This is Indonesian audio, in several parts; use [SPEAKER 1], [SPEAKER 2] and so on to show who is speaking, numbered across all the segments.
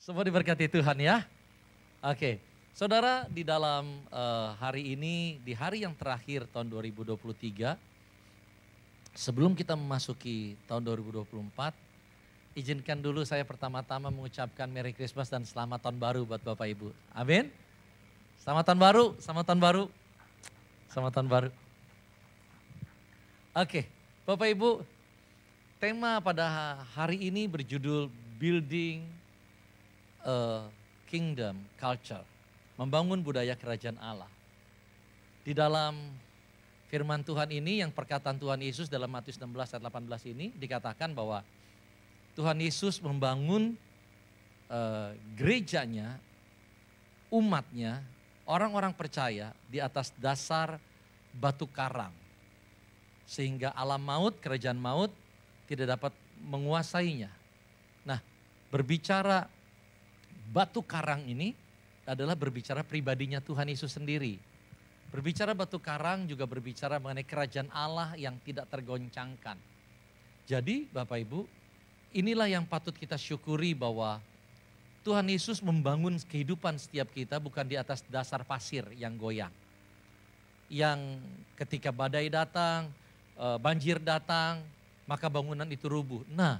[SPEAKER 1] Semua diberkati Tuhan ya. Oke, saudara, di dalam hari ini, di hari yang terakhir tahun 2023, sebelum kita memasuki tahun 2024, izinkan dulu saya pertama-tama mengucapkan Merry Christmas dan Selamat Tahun Baru buat Bapak Ibu. Amin. Selamat Tahun Baru, selamat Tahun Baru, selamat Tahun Baru. Oke, Bapak Ibu, tema pada hari ini berjudul Building a Kingdom Culture, membangun budaya kerajaan Allah. Di dalam firman Tuhan ini, yang perkataan Tuhan Yesus dalam Matius 16 ayat 18 ini dikatakan bahwa Tuhan Yesus membangun gerejanya, umatnya, orang-orang percaya di atas dasar batu karang. Sehingga alam maut, kerajaan maut tidak dapat menguasainya. Nah, berbicara batu karang ini adalah berbicara pribadinya Tuhan Yesus sendiri. Berbicara batu karang juga berbicara mengenai kerajaan Allah yang tidak tergoncangkan. Jadi Bapak Ibu, inilah yang patut kita syukuri bahwa Tuhan Yesus membangun kehidupan setiap kita bukan di atas dasar pasir yang goyang. Yang ketika badai datang, banjir datang, maka bangunan itu rubuh. Nah,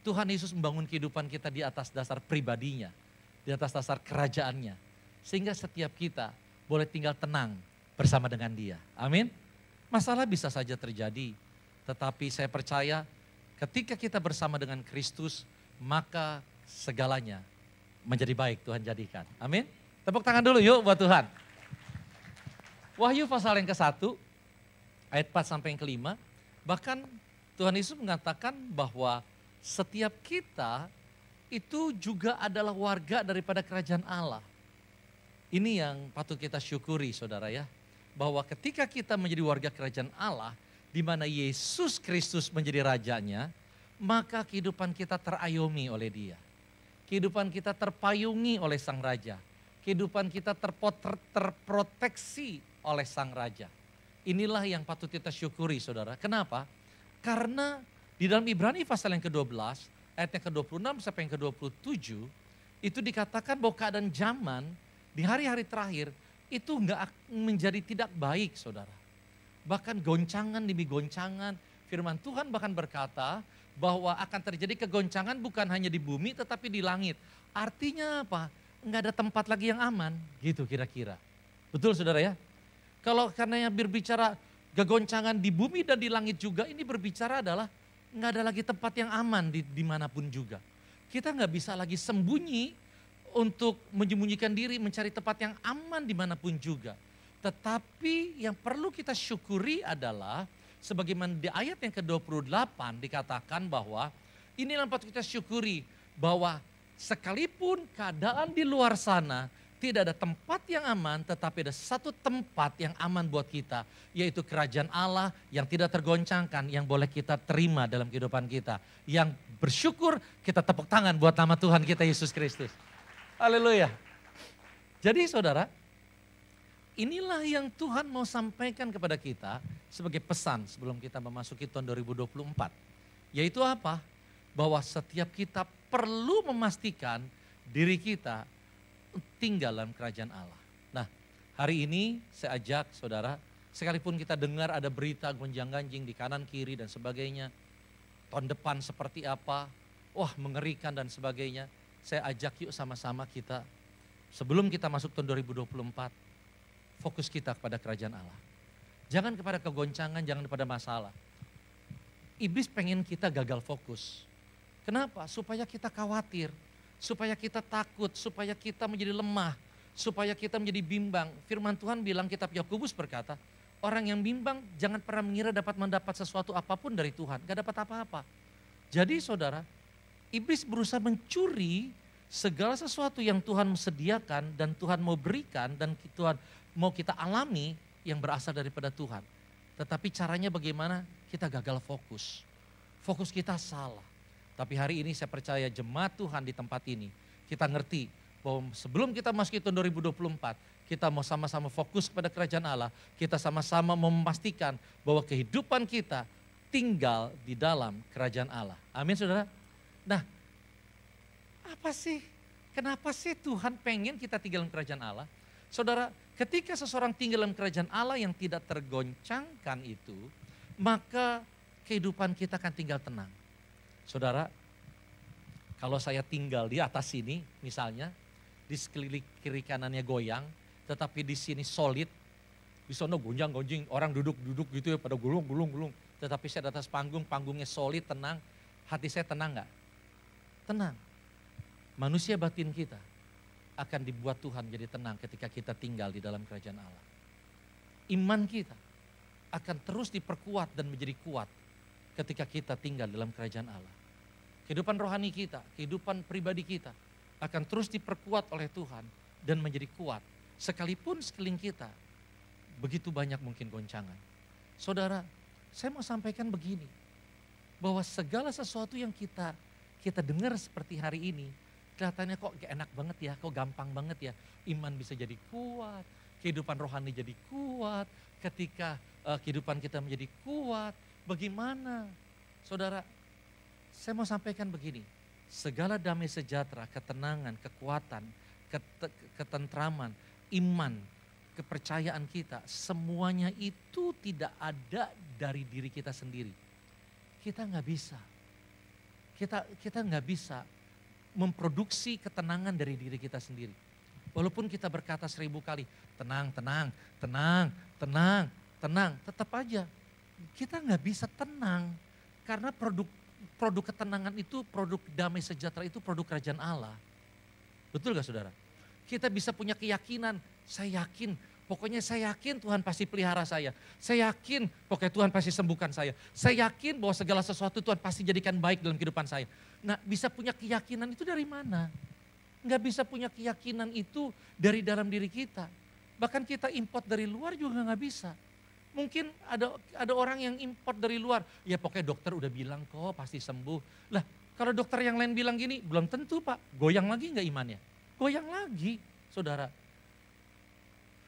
[SPEAKER 1] Tuhan Yesus membangun kehidupan kita di atas dasar pribadinya, di atas dasar kerajaannya. Sehingga setiap kita boleh tinggal tenang bersama dengan Dia. Amin. Masalah bisa saja terjadi, tetapi saya percaya ketika kita bersama dengan Kristus, maka segalanya menjadi baik Tuhan jadikan. Amin. Tepuk tangan dulu yuk buat Tuhan. Wahyu pasal yang ke-1, ayat 4 sampai yang ke-5, bahkan Tuhan Yesus mengatakan bahwa setiap kita itu juga adalah warga daripada kerajaan Allah. Ini yang patut kita syukuri saudara ya. Bahwa ketika kita menjadi warga kerajaan Allah, di mana Yesus Kristus menjadi rajanya, maka kehidupan kita terayomi oleh Dia. Kehidupan kita terpayungi oleh Sang Raja. Kehidupan kita terproteksi oleh Sang Raja. Inilah yang patut kita syukuri saudara. Kenapa? Karena di dalam Ibrani pasal yang ke-12, ayat yang ke-26 sampai yang ke-27, itu dikatakan bahwa keadaan zaman di hari-hari terakhir itu enggak menjadi tidak baik saudara. Bahkan goncangan demi goncangan, firman Tuhan bahkan berkata bahwa akan terjadi kegoncangan bukan hanya di bumi tetapi di langit. Artinya apa? Enggak ada tempat lagi yang aman, gitu kira-kira. Betul saudara ya? Kalau karena yang berbicara kegoncangan di bumi dan di langit juga, ini berbicara adalah nggak ada lagi tempat yang aman dimanapun juga. Kita nggak bisa lagi sembunyi untuk menyembunyikan diri mencari tempat yang aman dimanapun juga. Tetapi yang perlu kita syukuri adalah sebagaimana di ayat yang ke-28 dikatakan bahwa inilah yang patut kita syukuri bahwa sekalipun keadaan di luar sana tidak ada tempat yang aman, tetapi ada satu tempat yang aman buat kita, yaitu kerajaan Allah yang tidak tergoncangkan, yang boleh kita terima dalam kehidupan kita. Yang bersyukur kita tepuk tangan buat nama Tuhan kita Yesus Kristus. Haleluya. Jadi saudara, inilah yang Tuhan mau sampaikan kepada kita sebagai pesan sebelum kita memasuki tahun 2024. Yaitu apa? Bahwa setiap kita perlu memastikan diri kita tinggal dalam kerajaan Allah. Nah, hari ini saya ajak saudara, sekalipun kita dengar ada berita gonjang-ganjing di kanan kiri dan sebagainya, tahun depan seperti apa, wah mengerikan dan sebagainya, saya ajak yuk sama-sama kita, sebelum kita masuk tahun 2024, fokus kita kepada kerajaan Allah. Jangan kepada kegoncangan, jangan kepada masalah. Iblis pengen kita gagal fokus. Kenapa? Supaya kita khawatir. Supaya kita takut, supaya kita menjadi lemah, supaya kita menjadi bimbang. Firman Tuhan bilang, kitab Yakobus berkata, orang yang bimbang jangan pernah mengira dapat mendapat sesuatu apapun dari Tuhan. Gak dapat apa-apa. Jadi saudara, iblis berusaha mencuri segala sesuatu yang Tuhan sediakan dan Tuhan mau berikan dan Tuhan mau kita alami yang berasal daripada Tuhan. Tetapi caranya bagaimana? Kita gagal fokus. Fokus kita salah. Tapi hari ini saya percaya jemaat Tuhan di tempat ini, kita ngerti bahwa sebelum kita masuk ke tahun 2024, kita mau sama-sama fokus kepada kerajaan Allah, kita sama-sama memastikan bahwa kehidupan kita tinggal di dalam kerajaan Allah. Amin saudara. Nah, apa sih Kenapa sih Tuhan pengen kita tinggal dalam kerajaan Allah? Saudara, ketika seseorang tinggal dalam kerajaan Allah yang tidak tergoncangkan itu, maka kehidupan kita akan tinggal tenang. Saudara, kalau saya tinggal di atas sini misalnya, di sekeliling kiri kanannya goyang, tetapi di sini solid, di sana gonjang-gonjing, orang duduk-duduk gitu ya pada gulung-gulung. Tetapi saya di atas panggung, panggungnya solid, tenang, hati saya tenang gak? Tenang. Manusia batin kita akan dibuat Tuhan jadi tenang ketika kita tinggal di dalam kerajaan Allah. Iman kita akan terus diperkuat dan menjadi kuat ketika kita tinggal dalam kerajaan Allah. Kehidupan rohani kita, kehidupan pribadi kita akan terus diperkuat oleh Tuhan dan menjadi kuat. Sekalipun sekeliling kita begitu banyak mungkin goncangan. Saudara, saya mau sampaikan begini, bahwa segala sesuatu yang kita dengar seperti hari ini, kelihatannya kok enak banget ya, kok gampang banget ya. Iman bisa jadi kuat, kehidupan rohani jadi kuat, ketika kehidupan kita menjadi kuat. Bagaimana? Saudara, saya mau sampaikan begini, segala damai sejahtera, ketenangan, kekuatan, ketentraman, iman, kepercayaan kita, semuanya itu tidak ada dari diri kita sendiri. Kita nggak bisa. Kita nggak bisa memproduksi ketenangan dari diri kita sendiri. Walaupun kita berkata 1000 kali, tenang, tenang, tenang, tenang, tenang, tetap aja kita nggak bisa tenang. Karena produk ketenangan itu, produk damai sejahtera itu produk kerajaan Allah. Betul gak saudara? Kita bisa punya keyakinan, saya yakin, pokoknya saya yakin Tuhan pasti pelihara saya. Saya yakin pokoknya Tuhan pasti sembuhkan saya. Saya yakin bahwa segala sesuatu Tuhan pasti jadikan baik dalam kehidupan saya. Nah, bisa punya keyakinan itu dari mana? Nggak bisa punya keyakinan itu dari dalam diri kita. Bahkan kita import dari luar juga nggak bisa. Mungkin ada orang yang import dari luar, ya pokoknya dokter udah bilang kok pasti sembuh. Lah, kalau dokter yang lain bilang gini, belum tentu Pak. Goyang lagi nggak imannya? Goyang lagi, saudara.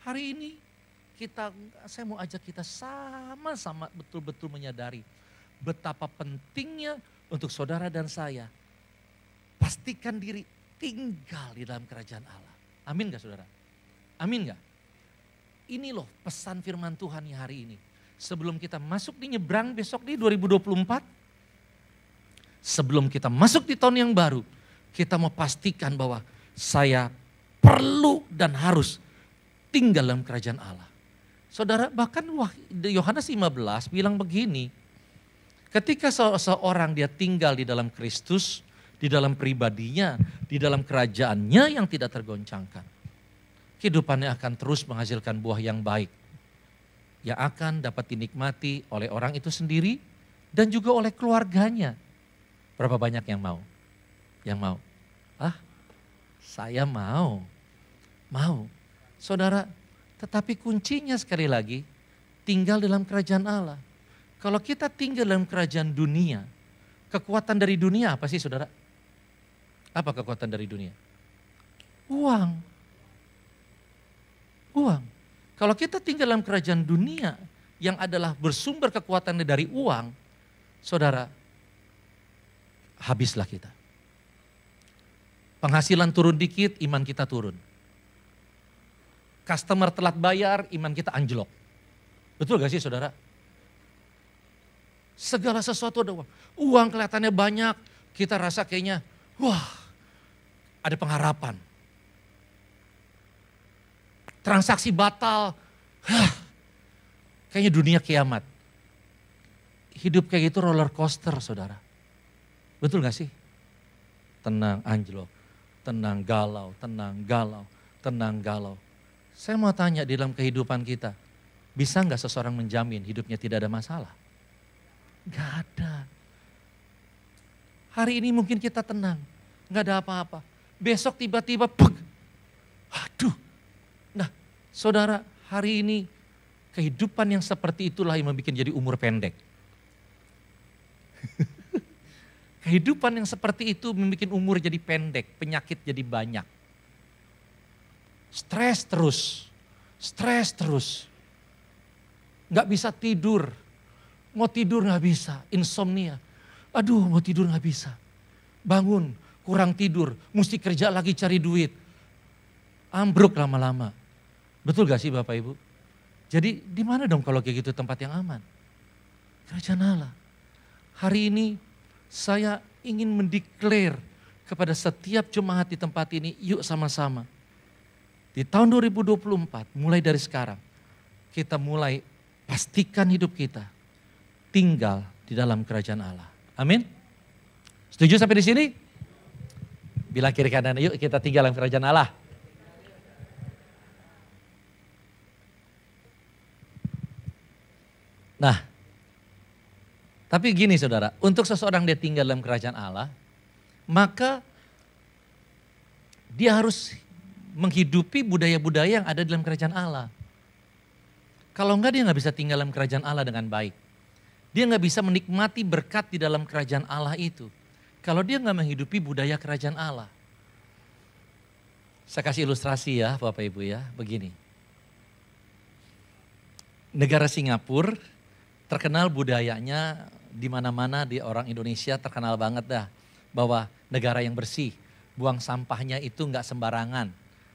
[SPEAKER 1] Hari ini saya mau ajak kita sama-sama betul-betul menyadari betapa pentingnya untuk saudara dan saya pastikan diri tinggal di dalam kerajaan Allah. Amin gak saudara? Amin gak? Ini loh pesan firman Tuhan hari ini. Sebelum kita masuk di nyebrang besok di 2024, sebelum kita masuk di tahun yang baru, kita mau pastikan bahwa saya perlu dan harus tinggal dalam kerajaan Allah. Saudara, bahkan Yohanes 15 bilang begini, ketika seorang dia tinggal di dalam Kristus, di dalam pribadinya, di dalam kerajaannya yang tidak tergoncangkan, kehidupannya akan terus menghasilkan buah yang baik, yang akan dapat dinikmati oleh orang itu sendiri dan juga oleh keluarganya. Berapa banyak yang mau? Yang mau? Saya mau. Mau. Saudara, tetapi kuncinya sekali lagi, tinggal dalam kerajaan Allah. Kalau kita tinggal dalam kerajaan dunia, kekuatan dari dunia apa sih saudara? Apa kekuatan dari dunia? Uang. Uang. Kalau kita tinggal dalam kerajaan dunia yang adalah bersumber kekuatannya dari uang, saudara, habislah kita. Penghasilan turun dikit, iman kita turun. Customer telat bayar, iman kita anjlok. Betul gak sih saudara? Segala sesuatu ada uang. Uang kelihatannya banyak, kita rasa kayaknya, wah ada pengharapan. Transaksi batal, kayaknya dunia kiamat. Hidup kayak gitu roller coaster saudara. Betul gak sih? Tenang anjlok, tenang galau, tenang galau, tenang galau. Saya mau tanya di dalam kehidupan kita, bisa gak seseorang menjamin hidupnya tidak ada masalah? Gak ada. Hari ini mungkin kita tenang, gak ada apa-apa. Besok tiba-tiba, aduh. Nah saudara, hari ini kehidupan yang seperti itulah yang membuat jadi umur pendek. Kehidupan yang seperti itu membuat umur jadi pendek, penyakit jadi banyak. Stres terus. Gak bisa tidur, mau tidur gak bisa, insomnia. Aduh mau tidur gak bisa, bangun, kurang tidur, mesti kerja lagi cari duit. Ambruk lama-lama. Betul gak sih Bapak Ibu? Jadi di mana dong kalau kayak gitu tempat yang aman? Kerajaan Allah. Hari ini saya ingin mendeklar kepada setiap jemaat di tempat ini, yuk sama-sama. Di tahun 2024, mulai dari sekarang, kita mulai pastikan hidup kita tinggal di dalam kerajaan Allah. Amin. Setuju sampai di sini? Bilang kiri kanan, yuk kita tinggal dalam kerajaan Allah. Nah, tapi gini saudara, untuk seseorang dia tinggal dalam kerajaan Allah, maka dia harus menghidupi budaya-budaya yang ada dalam kerajaan Allah. Kalau enggak dia nggak bisa tinggal dalam kerajaan Allah dengan baik. Dia nggak bisa menikmati berkat di dalam kerajaan Allah itu. Kalau dia nggak menghidupi budaya kerajaan Allah. Saya kasih ilustrasi ya Bapak Ibu ya, begini. Negara Singapura terkenal budayanya di mana-mana di orang Indonesia terkenal banget dah. Bahwa negara yang bersih, buang sampahnya itu nggak sembarangan.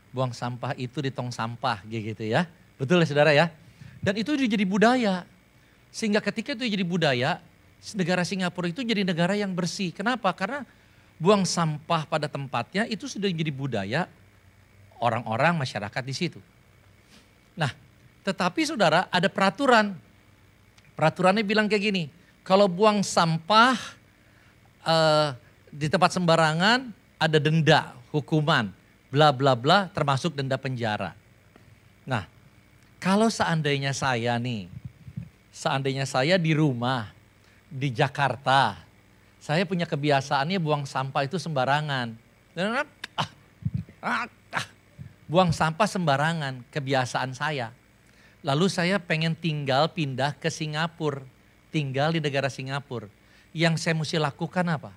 [SPEAKER 1] Buang sampah itu di tong sampah gitu ya. Betul ya saudara ya? Dan itu jadi budaya. Sehingga ketika itu jadi budaya, negara Singapura itu jadi negara yang bersih. Kenapa? Karena buang sampah pada tempatnya itu sudah jadi budaya orang-orang masyarakat di situ. Nah, tetapi saudara ada peraturan. Peraturannya bilang kayak gini, kalau buang sampah di tempat sembarangan ada denda, hukuman, bla bla bla, termasuk denda penjara. Nah, kalau seandainya saya di rumah di Jakarta, saya punya kebiasaannya buang sampah itu sembarangan. Buang sampah sembarangan, kebiasaan saya. Lalu saya pengen pindah ke Singapura, tinggal di negara Singapura. Yang saya mesti lakukan apa?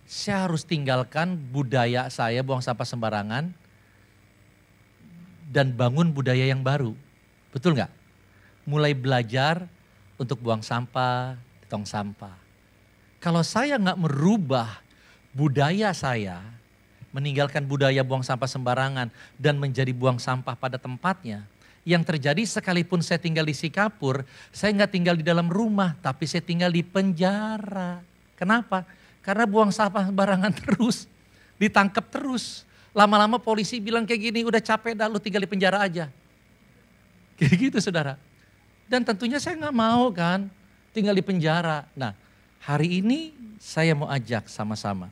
[SPEAKER 1] Saya harus tinggalkan budaya saya buang sampah sembarangan dan bangun budaya yang baru. Betul nggak? Mulai belajar untuk buang sampah di tong sampah. Kalau saya nggak merubah budaya saya, meninggalkan budaya buang sampah sembarangan dan menjadi buang sampah pada tempatnya, yang terjadi sekalipun saya tinggal di Singapura, saya nggak tinggal di dalam rumah, tapi saya tinggal di penjara. Kenapa? Karena buang sampah sembarangan terus, ditangkap terus. Lama-lama polisi bilang kayak gini, udah capek dah lu tinggal di penjara aja. Kayak gitu saudara. Dan tentunya saya nggak mau kan tinggal di penjara. Nah hari ini saya mau ajak sama-sama.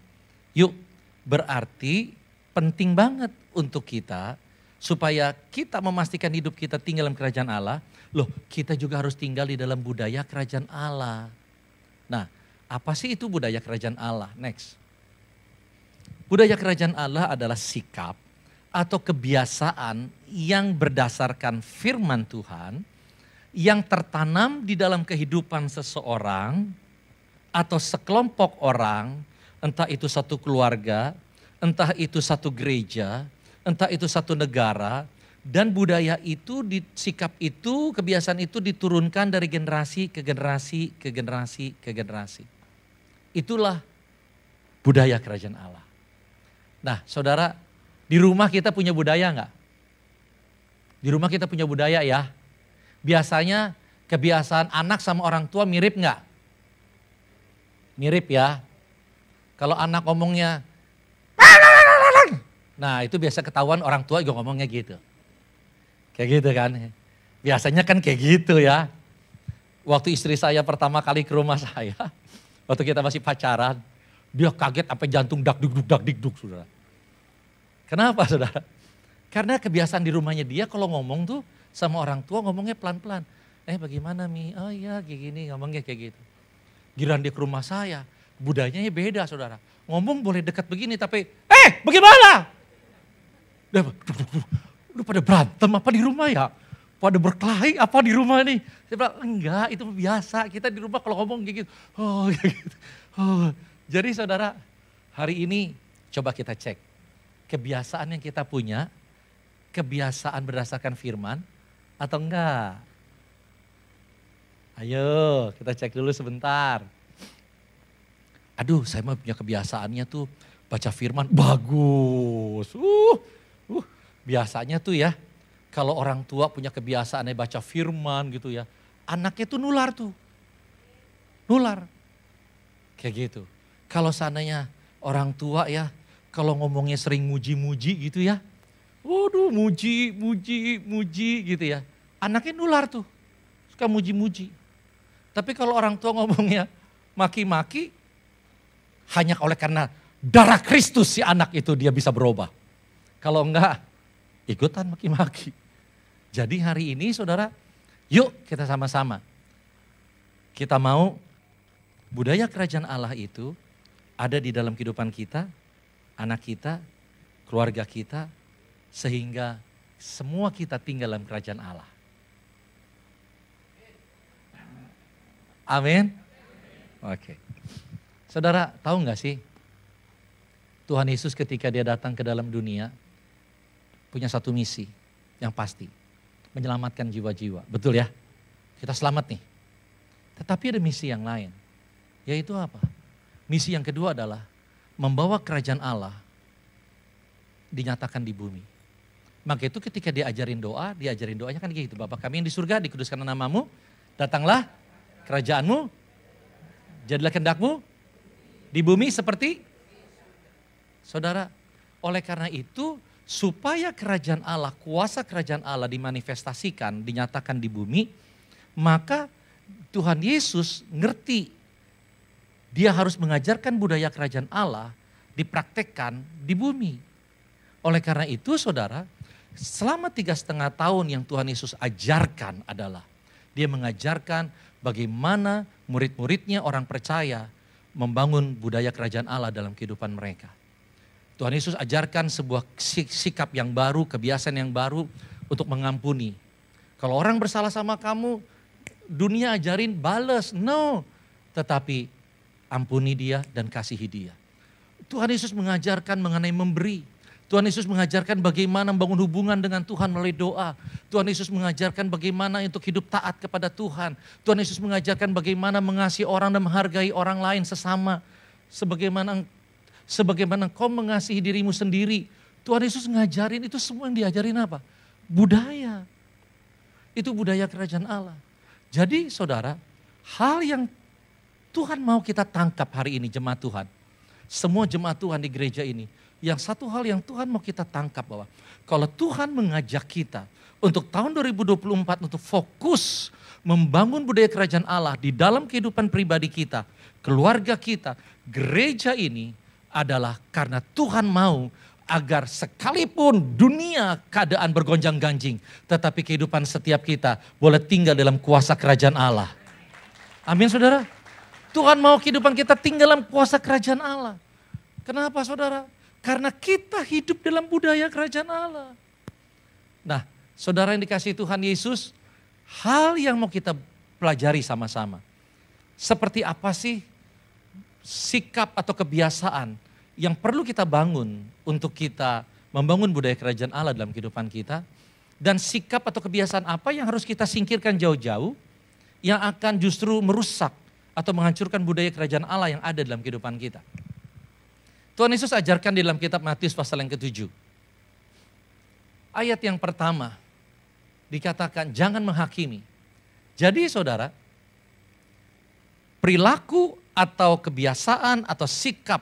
[SPEAKER 1] Yuk berarti penting banget untuk kita supaya kita memastikan hidup kita tinggal dalam kerajaan Allah. Loh kita juga harus tinggal di dalam budaya kerajaan Allah. Nah apa sih itu budaya kerajaan Allah? Next. Budaya kerajaan Allah adalah sikap atau kebiasaan yang berdasarkan firman Tuhan. Yang tertanam di dalam kehidupan seseorang atau sekelompok orang. Entah itu satu keluarga, entah itu satu gereja, entah itu satu negara, dan budaya itu, sikap itu, kebiasaan itu diturunkan dari generasi ke generasi, ke generasi, ke generasi. Itulah budaya kerajaan Allah. Nah saudara, di rumah kita punya budaya enggak? Di rumah kita punya budaya ya. Biasanya kebiasaan anak sama orang tua mirip enggak? Mirip ya. Kalau anak ngomongnya, nah itu biasa ketahuan orang tua juga ngomongnya gitu. Kayak gitu kan. Biasanya kan kayak gitu ya. Waktu istri saya pertama kali ke rumah saya, waktu kita masih pacaran, dia kaget sampai jantung dak dikduk saudara. Kenapa saudara? Karena kebiasaan di rumahnya dia kalau ngomong tuh sama orang tua ngomongnya pelan-pelan. Bagaimana Mi? Oh iya kayak gini ngomongnya kayak gitu. Giliran dia ke rumah saya, budayanya beda saudara. Ngomong boleh dekat begini tapi, bagaimana? Lu pada berantem apa di rumah ya? Pada berkelahi apa di rumah nih? Saya bilang enggak itu biasa, kita di rumah kalau ngomong kayak gitu. Oh kayak gitu. Oh. Jadi saudara hari ini coba kita cek. Kebiasaan yang kita punya, kebiasaan berdasarkan firman atau enggak? Ayo kita cek dulu sebentar. Aduh saya mah punya kebiasaannya tuh baca firman, bagus. Biasanya tuh ya, kalau orang tua punya kebiasaan baca firman gitu ya, anaknya tuh nular tuh. Nular. Kayak gitu. Kalau seandainya orang tua ya, kalau ngomongnya sering muji-muji gitu ya, waduh muji gitu ya. Anaknya nular tuh, suka muji-muji. Tapi kalau orang tua ngomongnya maki-maki, hanya oleh karena darah Kristus si anak itu dia bisa berubah. Kalau enggak, ikutan maki-maki. Jadi hari ini saudara, yuk kita sama-sama. Kita mau budaya kerajaan Allah itu ada di dalam kehidupan kita, anak kita, keluarga kita, sehingga semua kita tinggal dalam kerajaan Allah. Amin. Oke. Saudara tahu nggak sih, Tuhan Yesus ketika dia datang ke dalam dunia, punya satu misi yang pasti, menyelamatkan jiwa-jiwa. Betul ya? Kita selamat nih. Tetapi ada misi yang lain, yaitu apa? Misi yang kedua adalah membawa kerajaan Allah dinyatakan di bumi. Maka itu ketika diajarin doanya kan gitu. Bapa kami yang di surga, dikuduskan namamu, datanglah kerajaanmu, jadilah kehendakmu di bumi seperti saudara. Oleh karena itu supaya kerajaan Allah, kuasa kerajaan Allah dimanifestasikan, dinyatakan di bumi, maka Tuhan Yesus ngerti dia harus mengajarkan budaya kerajaan Allah dipraktekkan di bumi. Oleh karena itu saudara, selama 3,5 tahun yang Tuhan Yesus ajarkan adalah dia mengajarkan bagaimana murid-muridnya orang percaya membangun budaya kerajaan Allah dalam kehidupan mereka. Tuhan Yesus ajarkan sebuah sikap yang baru, kebiasaan yang baru untuk mengampuni. Kalau orang bersalah sama kamu, dunia ajarin balas, no. Tetapi ampuni dia dan kasihi dia. Tuhan Yesus mengajarkan mengenai memberi. Tuhan Yesus mengajarkan bagaimana membangun hubungan dengan Tuhan melalui doa. Tuhan Yesus mengajarkan bagaimana untuk hidup taat kepada Tuhan. Tuhan Yesus mengajarkan bagaimana mengasihi orang dan menghargai orang lain sesama. Sebagaimana kau mengasihi dirimu sendiri. Tuhan Yesus ngajarin itu semua yang diajarin apa? Budaya. Itu budaya kerajaan Allah. Jadi saudara, hal yang Tuhan mau kita tangkap hari ini jemaat Tuhan. Semua jemaat Tuhan di gereja ini. Yang satu hal yang Tuhan mau kita tangkap bahwa kalau Tuhan mengajak kita untuk tahun 2024 untuk fokus membangun budaya kerajaan Allah di dalam kehidupan pribadi kita, keluarga kita, gereja ini adalah karena Tuhan mau agar sekalipun dunia keadaan bergonjang-ganjing, tetapi kehidupan setiap kita boleh tinggal dalam kuasa kerajaan Allah. Amin saudara. Tuhan mau kehidupan kita tinggal dalam kuasa kerajaan Allah. Kenapa saudara? Karena kita hidup dalam budaya kerajaan Allah. Nah, saudara yang dikasihi Tuhan Yesus, hal yang mau kita pelajari sama-sama. Seperti apa sih sikap atau kebiasaan yang perlu kita bangun untuk kita membangun budaya kerajaan Allah dalam kehidupan kita. Dan sikap atau kebiasaan apa yang harus kita singkirkan jauh-jauh yang akan justru merusak atau menghancurkan budaya kerajaan Allah yang ada dalam kehidupan kita. Tuhan Yesus ajarkan di dalam kitab Matius pasal yang ke-7. Ayat yang pertama dikatakan jangan menghakimi. Jadi saudara, perilaku atau kebiasaan atau sikap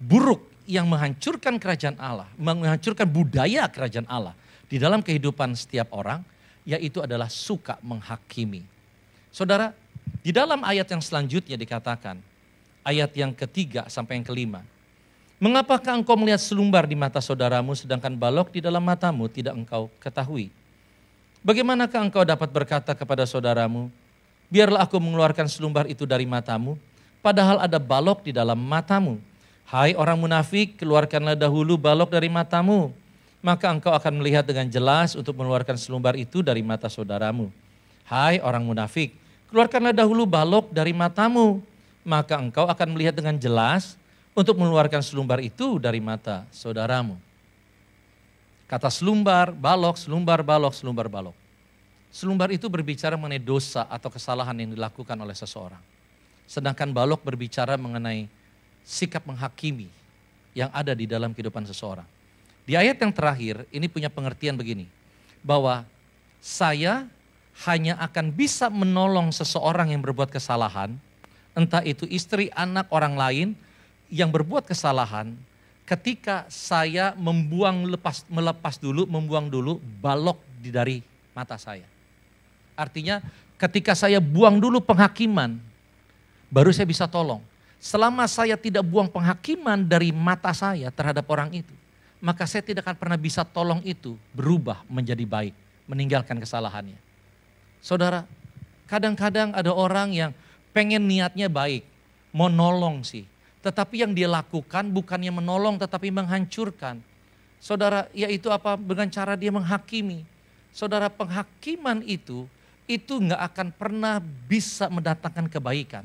[SPEAKER 1] buruk yang menghancurkan kerajaan Allah, menghancurkan budaya kerajaan Allah di dalam kehidupan setiap orang, yaitu adalah suka menghakimi. Saudara, di dalam ayat yang selanjutnya dikatakan, ayat yang ketiga sampai yang kelima. Mengapakah engkau melihat selumbar di mata saudaramu sedangkan balok di dalam matamu tidak engkau ketahui? Bagaimanakah engkau dapat berkata kepada saudaramu, biarlah aku mengeluarkan selumbar itu dari matamu, padahal ada balok di dalam matamu. Hai orang munafik, keluarkanlah dahulu balok dari matamu, maka engkau akan melihat dengan jelas untuk mengeluarkan selumbar itu dari mata saudaramu. Hai orang munafik, keluarkanlah dahulu balok dari matamu, maka engkau akan melihat dengan jelas untuk mengeluarkan selumbar itu dari mata saudaramu. Kata selumbar, balok, selumbar, balok, selumbar, balok. Selumbar itu berbicara mengenai dosa atau kesalahan yang dilakukan oleh seseorang. Sedangkan balok berbicara mengenai sikap menghakimi yang ada di dalam kehidupan seseorang. Di ayat yang terakhir ini punya pengertian begini, bahwa saya hanya akan bisa menolong seseorang yang berbuat kesalahan, entah itu istri, anak, orang lain yang berbuat kesalahan, ketika saya melepas dulu, membuang dulu balok dari mata saya. Artinya ketika saya buang dulu penghakiman, baru saya bisa tolong. Selama saya tidak buang penghakiman dari mata saya terhadap orang itu, maka saya tidak akan pernah bisa tolong itu berubah menjadi baik, meninggalkan kesalahannya. Saudara, kadang-kadang ada orang yang pengen niatnya baik, mau nolong sih. Tetapi yang dia lakukan bukannya menolong tetapi menghancurkan. Saudara, yaitu apa? Dengan cara dia menghakimi. Saudara, penghakiman itu nggak akan pernah bisa mendatangkan kebaikan.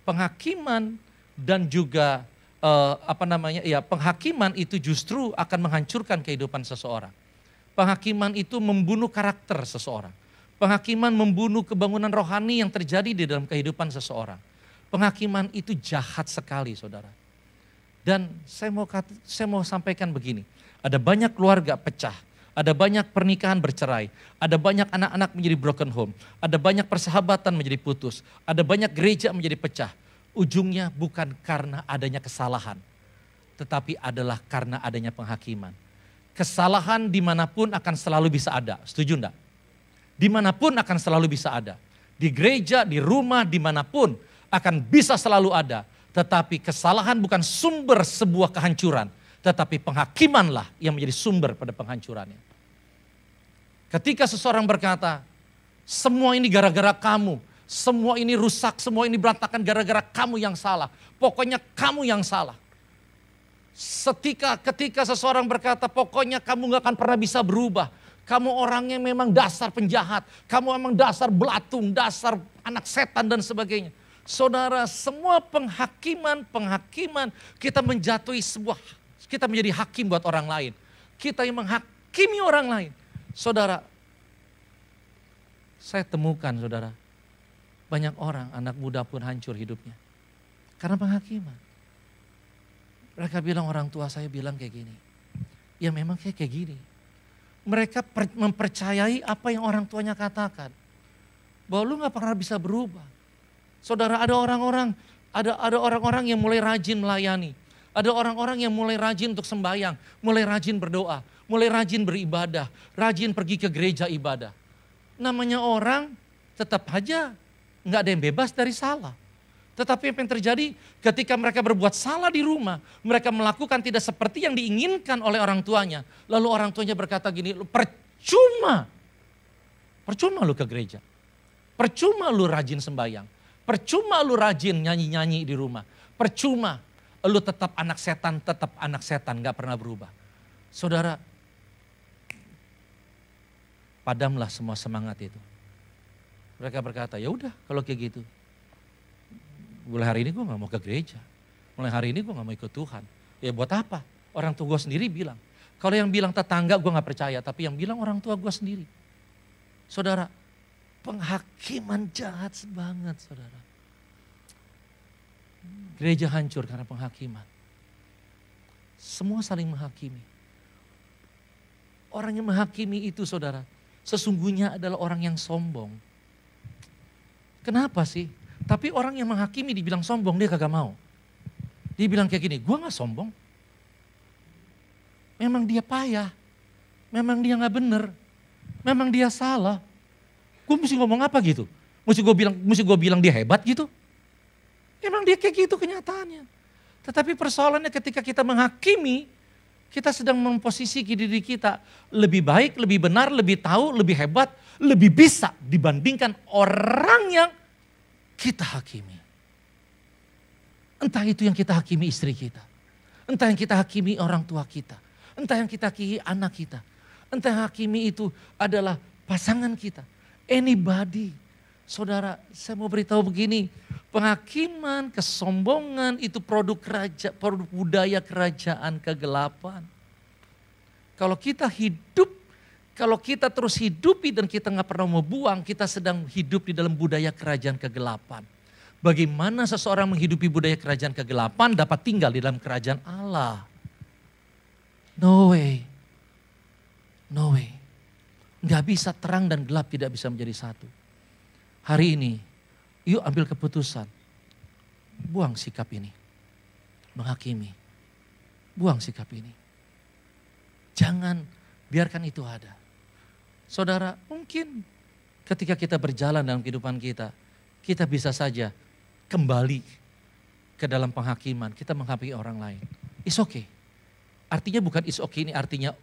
[SPEAKER 1] Penghakiman dan juga penghakiman itu justru akan menghancurkan kehidupan seseorang. Penghakiman itu membunuh karakter seseorang. Penghakiman membunuh kebangunan rohani yang terjadi di dalam kehidupan seseorang. Penghakiman itu jahat sekali, saudara. Dan saya mau sampaikan begini, ada banyak keluarga pecah, ada banyak pernikahan bercerai, ada banyak anak-anak menjadi broken home, ada banyak persahabatan menjadi putus, ada banyak gereja menjadi pecah. Ujungnya bukan karena adanya kesalahan, tetapi adalah karena adanya penghakiman. Kesalahan dimanapun akan selalu bisa ada, setuju enggak? Dimanapun akan selalu bisa ada. Di gereja, di rumah, dimanapun akan bisa selalu ada. Tetapi kesalahan bukan sumber sebuah kehancuran, tetapi penghakimanlah yang menjadi sumber pada penghancurannya. Ketika seseorang berkata, semua ini gara-gara kamu, semua ini rusak, semua ini berantakan gara-gara kamu yang salah. Pokoknya kamu yang salah. Ketika seseorang berkata, pokoknya kamu gak akan pernah bisa berubah. Kamu orangnya memang dasar penjahat, kamu memang dasar belatung, dasar anak setan dan sebagainya. Saudara, semua penghakiman kita menjatuhi kita menjadi hakim buat orang lain. Kita yang menghakimi orang lain. Saudara, saya temukan saudara, banyak orang, anak muda pun hancur hidupnya. Karena penghakiman. Mereka bilang orang tua saya bilang kayak gini. Ya memang kayak gini. Mereka mempercayai apa yang orang tuanya katakan. Bahwa lu gak pernah bisa berubah. Saudara, ada orang-orang yang mulai rajin melayani. Ada orang-orang yang mulai rajin untuk sembahyang, mulai rajin berdoa, mulai rajin beribadah, rajin pergi ke gereja ibadah. Namanya orang tetap aja nggak ada yang bebas dari salah. Tetapi apa yang terjadi ketika mereka berbuat salah di rumah, mereka melakukan tidak seperti yang diinginkan oleh orang tuanya. Lalu orang tuanya berkata gini, percuma lu ke gereja, percuma lu rajin sembahyang. Percuma lu rajin nyanyi-nyanyi di rumah. Percuma lu tetap anak setan, gak pernah berubah. Saudara, padamlah semua semangat itu. Mereka berkata, ya udah kalau kayak gitu. Mulai hari ini gue gak mau ke gereja. Mulai hari ini gue gak mau ikut Tuhan. Ya buat apa? Orang tua gue sendiri bilang. Kalau yang bilang tetangga gue gak percaya, tapi yang bilang orang tua gue sendiri. Saudara, penghakiman jahat banget saudara. Gereja hancur karena penghakiman. Semua saling menghakimi. Orang yang menghakimi itu saudara, sesungguhnya adalah orang yang sombong. Kenapa sih? Tapi orang yang menghakimi dibilang sombong, dia kagak mau. Dia bilang kayak gini, gue gak sombong. Memang dia payah. Memang dia gak bener. Memang dia salah. Gue mesti ngomong apa gitu? Mesti gue bilang dia hebat gitu? Emang dia kayak gitu kenyataannya. Tetapi persoalannya ketika kita menghakimi, kita sedang memposisi diri kita lebih baik, lebih benar, lebih tahu, lebih hebat, lebih bisa dibandingkan orang yang kita hakimi. Entah itu yang kita hakimi istri kita. Entah yang kita hakimi orang tua kita. Entah yang kita hakimi anak kita. Entah yang hakimi itu adalah pasangan kita. Anybody. Saudara, saya mau beritahu begini. Penghakiman, kesombongan itu produk budaya kerajaan kegelapan. Kalau kita terus hidupi dan kita gak pernah mau buang, kita sedang hidup di dalam budaya kerajaan kegelapan. Bagaimana seseorang menghidupi budaya kerajaan kegelapan dapat tinggal di dalam kerajaan Allah? salah. No way. No way. Nggak bisa terang dan gelap tidak bisa menjadi satu. Hari ini, yuk ambil keputusan. Buang sikap ini. Menghakimi. Buang sikap ini. Jangan biarkan itu ada. Saudara, mungkin ketika kita berjalan dalam kehidupan kita bisa saja kembali ke dalam penghakiman. Kita menghakimi orang lain. It's okay. Artinya bukan it's okay ini artinya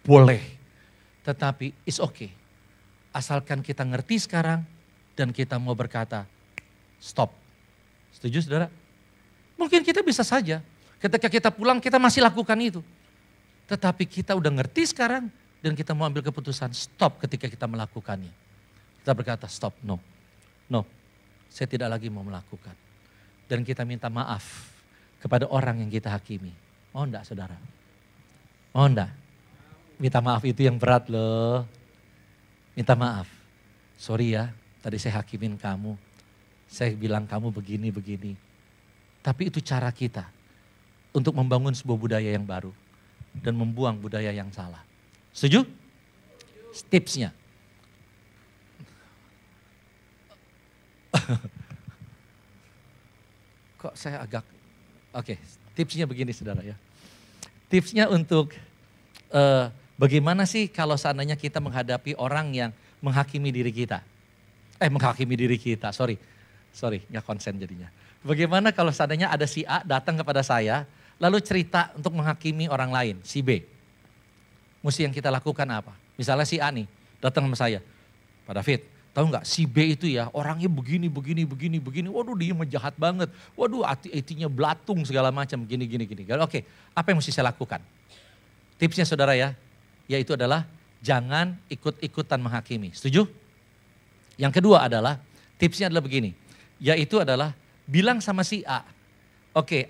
[SPEAKER 1] boleh. Tetapi it's okay. Asalkan kita ngerti sekarang dan kita mau berkata stop. Setuju saudara? Mungkin kita bisa saja ketika kita pulang kita masih lakukan itu. Tetapi kita udah ngerti sekarang dan kita mau ambil keputusan stop ketika kita melakukannya. Kita berkata stop, no, saya tidak lagi mau melakukan. Dan kita minta maaf kepada orang yang kita hakimi. Mau enggak saudara? Mau enggak? Minta maaf itu yang berat loh. Minta maaf. Sorry ya, tadi saya hakimin kamu. Saya bilang kamu begini. Tapi itu cara kita untuk membangun sebuah budaya yang baru. Dan membuang budaya yang salah. Setuju? Tipsnya. Kok saya agak, oke, tipsnya begini saudara ya. Tipsnya untuk bagaimana sih kalau seandainya kita menghadapi orang yang menghakimi diri kita. Sorry, gak konsen jadinya. Bagaimana kalau seandainya ada si A datang kepada saya, lalu cerita untuk menghakimi orang lain, si B. Mesti yang kita lakukan apa? Misalnya si A nih, datang sama saya. Pak David, tahu nggak si B itu ya orangnya begini. Waduh dia jahat banget. Waduh hatinya belatung segala macam, gini. Oke, apa yang mesti saya lakukan? Tipsnya saudara ya, yaitu adalah jangan ikut-ikutan menghakimi. Setuju? Yang kedua adalah, tipsnya adalah begini. Yaitu adalah bilang sama si A. Oke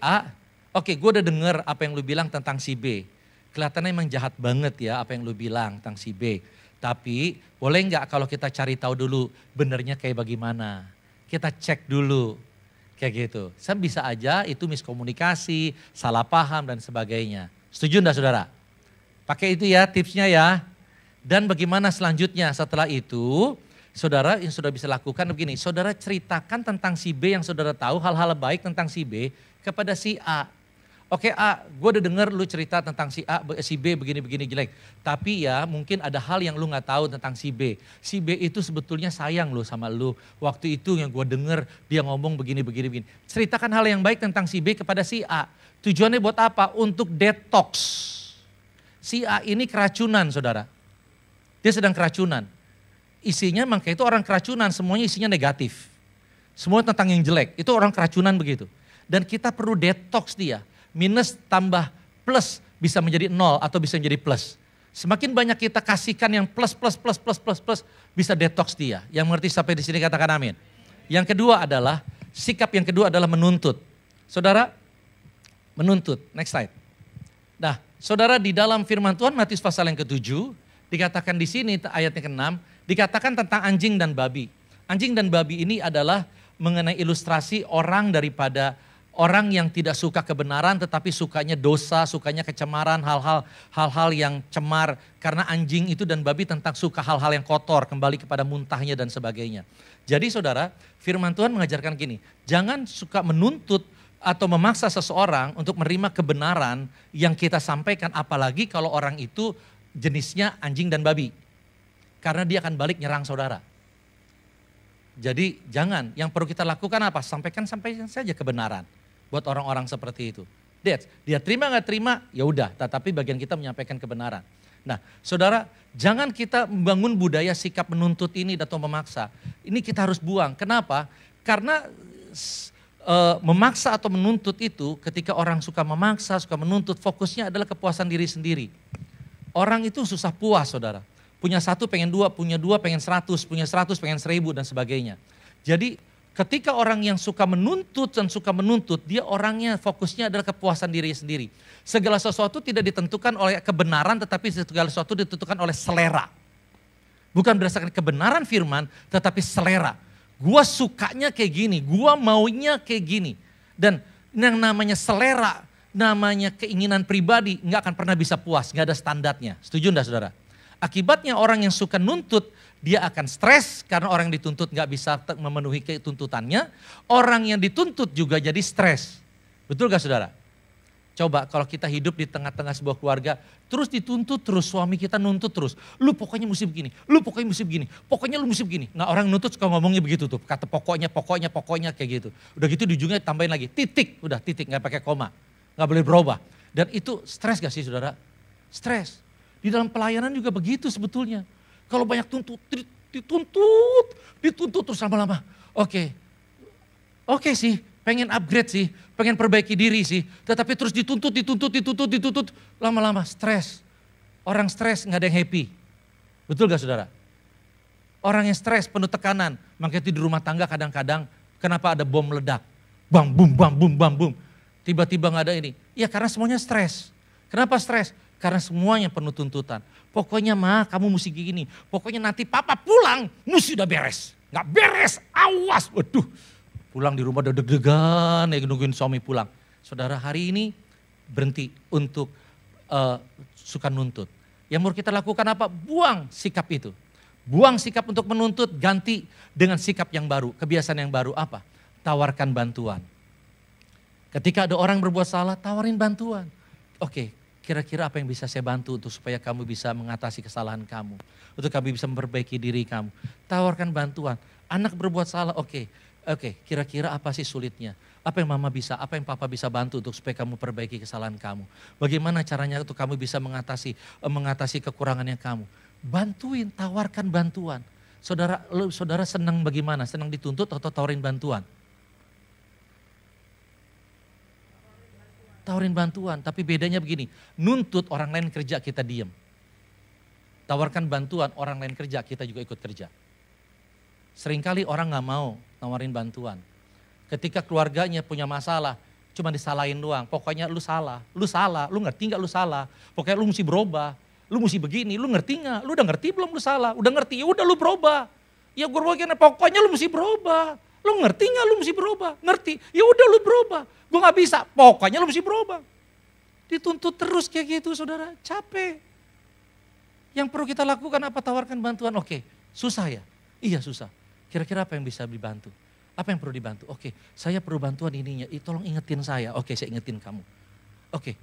[SPEAKER 1] gue udah denger apa yang lu bilang tentang si B. Kelihatannya emang jahat banget ya apa yang lu bilang tentang si B. Tapi boleh nggak kalau kita cari tahu dulu benernya kayak bagaimana. Kita cek dulu kayak gitu. Bisa aja itu miskomunikasi, salah paham dan sebagainya. Setuju enggak saudara? Pakai itu ya tipsnya ya. Dan bagaimana selanjutnya setelah itu, saudara yang sudah bisa lakukan begini, saudara ceritakan tentang si B yang saudara tahu hal-hal baik tentang si B kepada si A. Oke A, gue udah denger lu cerita tentang si A, si B begini-begini jelek. Tapi ya mungkin ada hal yang lu gak tahu tentang si B. Si B itu sebetulnya sayang lu sama lu. Waktu itu yang gue denger dia ngomong begini. Ceritakan hal yang baik tentang si B kepada si A. Tujuannya buat apa? Untuk detox. Si A ini keracunan saudara. Dia sedang keracunan. Isinya makanya itu orang keracunan, semuanya isinya negatif. Semua tentang yang jelek, itu orang keracunan begitu. Dan kita perlu detox dia. Minus tambah plus bisa menjadi nol atau bisa menjadi plus. Semakin banyak kita kasihkan yang plus, bisa detox dia. Yang mengerti sampai di sini katakan amin. Yang kedua adalah, sikap yang kedua adalah menuntut. Saudara, menuntut. Next slide. Nah, saudara di dalam firman Tuhan Matius pasal yang ke-7, dikatakan di sini ayat yang ke-6, dikatakan tentang anjing dan babi. Anjing dan babi ini adalah mengenai ilustrasi orang daripada orang yang tidak suka kebenaran tetapi sukanya dosa, sukanya kecemaran, hal-hal yang cemar. Karena anjing itu dan babi tentang suka hal-hal yang kotor, kembali kepada muntahnya dan sebagainya. Jadi saudara, firman Tuhan mengajarkan gini, jangan suka menuntut atau memaksa seseorang untuk menerima kebenaran yang kita sampaikan, apalagi kalau orang itu jenisnya anjing dan babi. Karena dia akan balik nyerang saudara. Jadi jangan, yang perlu kita lakukan apa? Sampaikan saja kebenaran buat orang-orang seperti itu. Dia terima gak terima, ya udah. Tetapi bagian kita menyampaikan kebenaran. Nah, saudara, jangan kita membangun budaya sikap menuntut ini atau memaksa. Ini kita harus buang. Kenapa? Karena memaksa atau menuntut itu, ketika orang suka memaksa, suka menuntut, fokusnya adalah kepuasan diri sendiri. Orang itu susah puas, saudara. Punya satu pengen dua, punya dua pengen 100, punya 100 pengen 1000 dan sebagainya. Jadi ketika orang yang suka menuntut dan suka menuntut, dia orangnya fokusnya adalah kepuasan diri sendiri. Segala sesuatu tidak ditentukan oleh kebenaran, tetapi segala sesuatu ditentukan oleh selera. Bukan berdasarkan kebenaran firman, tetapi selera. Gua sukanya kayak gini, gua maunya kayak gini. Dan yang namanya selera namanya keinginan pribadi nggak akan pernah bisa puas, nggak ada standarnya. Setuju enggak saudara? Akibatnya orang yang suka nuntut, dia akan stres karena orang yang dituntut nggak bisa memenuhi tuntutannya. Orang yang dituntut juga jadi stres. Betul gak saudara? Coba kalau kita hidup di tengah-tengah sebuah keluarga, terus dituntut terus, suami kita nuntut terus. Lu pokoknya mesti begini, lu pokoknya mesti begini, pokoknya lu mesti begini. Nah orang nuntut suka ngomongnya begitu tuh, kata pokoknya kayak gitu. Udah gitu di ujungnya tambahin lagi, titik, udah titik, gak pakai koma. Gak boleh berubah. Dan itu stres gak sih saudara? Stres. Di dalam pelayanan juga begitu sebetulnya. Kalau banyak dituntut terus lama-lama. Oke sih, pengen upgrade sih, pengen perbaiki diri sih. Tetapi terus dituntut, lama-lama stres. Orang stres gak ada yang happy. Betul gak saudara? Orang yang stres penuh tekanan. Makanya di rumah tangga kadang-kadang kenapa ada bom meledak. Bam, bum, bam, bum, bam, bum. Tiba-tiba gak ada ini. Ya karena semuanya stres. Kenapa stres? Karena semuanya penuh tuntutan. Pokoknya mah kamu mesti gini. Pokoknya nanti papa pulang mesti udah beres. Gak beres, awas. Waduh. Pulang di rumah udah deg-degan ya nungguin suami pulang. Saudara hari ini berhenti untuk suka nuntut. Yang mau kita lakukan apa? Buang sikap itu. Buang sikap untuk menuntut, ganti dengan sikap yang baru. Kebiasaan yang baru apa? Tawarkan bantuan. Ketika ada orang berbuat salah, tawarin bantuan. Oke, kira-kira apa yang bisa saya bantu untuk supaya kamu bisa mengatasi kesalahan kamu. Untuk kamu bisa memperbaiki diri kamu. Tawarkan bantuan. Anak berbuat salah, oke, kira-kira apa sih sulitnya? Apa yang mama bisa, apa yang papa bisa bantu untuk supaya kamu perbaiki kesalahan kamu? Bagaimana caranya untuk kamu bisa mengatasi kekurangannya kamu? Bantuin, tawarkan bantuan. Saudara senang bagaimana? Senang dituntut atau tawarin bantuan? Tawarin bantuan, tapi bedanya begini. Nuntut orang lain kerja, kita diem. Tawarkan bantuan, orang lain kerja, kita juga ikut kerja. Seringkali orang gak mau nawarin bantuan. Ketika keluarganya punya masalah, cuma disalahin doang. Pokoknya lu salah, lu ngerti gak lu salah. Pokoknya lu mesti berubah, lu mesti begini, lu ngerti gak? Lu udah ngerti belum lu salah? Udah ngerti, ya udah lu berubah. Ya gue pokoknya lu mesti berubah. Lu ngerti gak lu mesti berubah? Ngerti, ya udah lu berubah. Gue gak bisa, pokoknya lu mesti berubah. Dituntut terus kayak gitu saudara, capek. Yang perlu kita lakukan apa? Tawarkan bantuan, oke. Susah ya? Iya susah. Kira-kira apa yang bisa dibantu? Apa yang perlu dibantu? Oke, saya perlu bantuan ininya, tolong ingetin saya. Oke, saya ingetin kamu. Oke,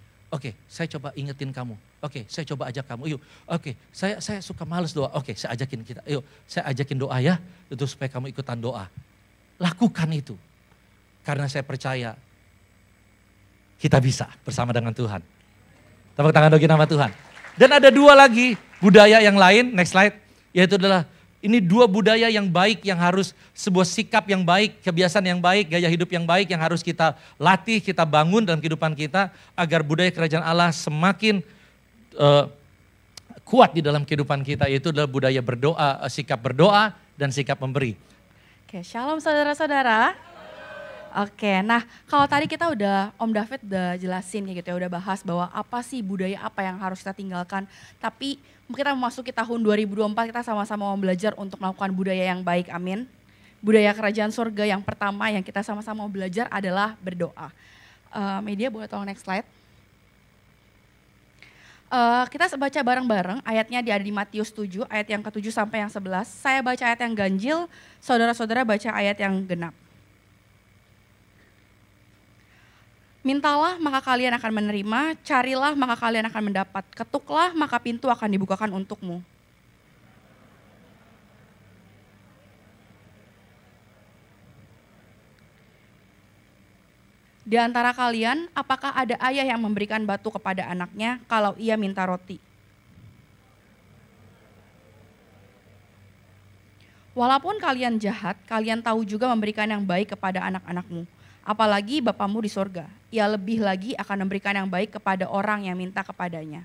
[SPEAKER 1] saya coba ingetin kamu. Oke, saya coba ajak kamu. Yuk, oke, saya suka males doa. Oke, saya ajakin kita. Yuk, saya ajakin doa ya, itu supaya kamu ikutan doa. Lakukan itu. Karena saya percaya kita bisa bersama dengan Tuhan. Tepuk tangan bagi nama Tuhan. Dan ada dua lagi budaya yang lain, next slide. Yaitu adalah ini dua budaya yang baik yang harus sebuah sikap yang baik, kebiasaan yang baik, gaya hidup yang baik yang harus kita latih, kita bangun dalam kehidupan kita. Agar budaya kerajaan Allah semakin kuat di dalam kehidupan kita. Yaitu adalah budaya berdoa, sikap berdoa dan sikap memberi.
[SPEAKER 2] Oke, shalom saudara-saudara. Oke, nah kalau tadi kita Om David udah jelasin kayak gitu ya, udah bahas bahwa apa sih budaya apa yang harus kita tinggalkan. Tapi kita memasuki tahun 2024, kita sama-sama mau belajar untuk melakukan budaya yang baik, amin. Budaya kerajaan surga yang pertama yang kita sama-sama mau belajar adalah berdoa. Media boleh tolong next slide. Kita baca bareng-bareng, ayatnya ada di Matius 7, ayat yang ke-7 sampai yang 11. Saya baca ayat yang ganjil, saudara-saudara baca ayat yang genap. Mintalah maka kalian akan menerima, carilah maka kalian akan mendapat, ketuklah maka pintu akan dibukakan untukmu. Di antara kalian, apakah ada ayah yang memberikan batu kepada anaknya kalau ia minta roti? Walaupun kalian jahat, kalian tahu juga memberikan yang baik kepada anak-anakmu. Apalagi Bapamu di sorga, ia lebih lagi akan memberikan yang baik kepada orang yang minta kepadanya.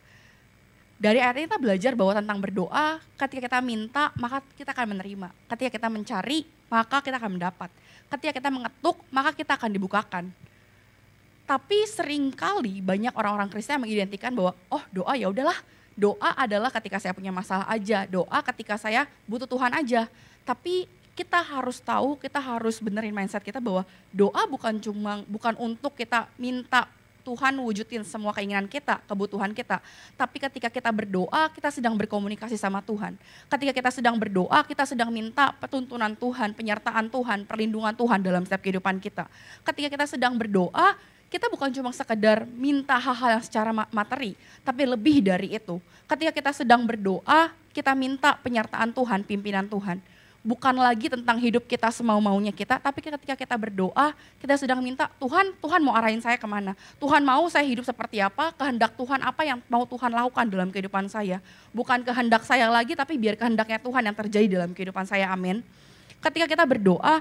[SPEAKER 2] Dari ayat ini kita belajar bahwa tentang berdoa, ketika kita minta maka kita akan menerima. Ketika kita mencari maka kita akan mendapat. Ketika kita mengetuk maka kita akan dibukakan. Tapi seringkali banyak orang-orang Kristen yang mengidentikan bahwa doa ya udahlah, doa adalah ketika saya punya masalah aja, doa ketika saya butuh Tuhan aja. Tapi kita harus tahu, kita harus benerin mindset kita bahwa doa bukan untuk kita minta Tuhan wujudin semua keinginan kita, kebutuhan kita. Tapi ketika kita berdoa, kita sedang berkomunikasi sama Tuhan. Ketika kita sedang berdoa, kita sedang minta petuntunan Tuhan, penyertaan Tuhan, perlindungan Tuhan dalam setiap kehidupan kita. Ketika kita sedang berdoa, kita bukan cuma sekedar minta hal-hal yang secara materi, tapi lebih dari itu. Ketika kita sedang berdoa, kita minta penyertaan Tuhan, pimpinan Tuhan. Bukan lagi tentang hidup kita semau-maunya kita, tapi ketika kita berdoa, kita sedang minta, Tuhan mau arahin saya kemana? Tuhan mau saya hidup seperti apa? Kehendak Tuhan apa yang mau Tuhan lakukan dalam kehidupan saya? Bukan kehendak saya lagi, tapi biar kehendaknya Tuhan yang terjadi dalam kehidupan saya, amin. Ketika kita berdoa,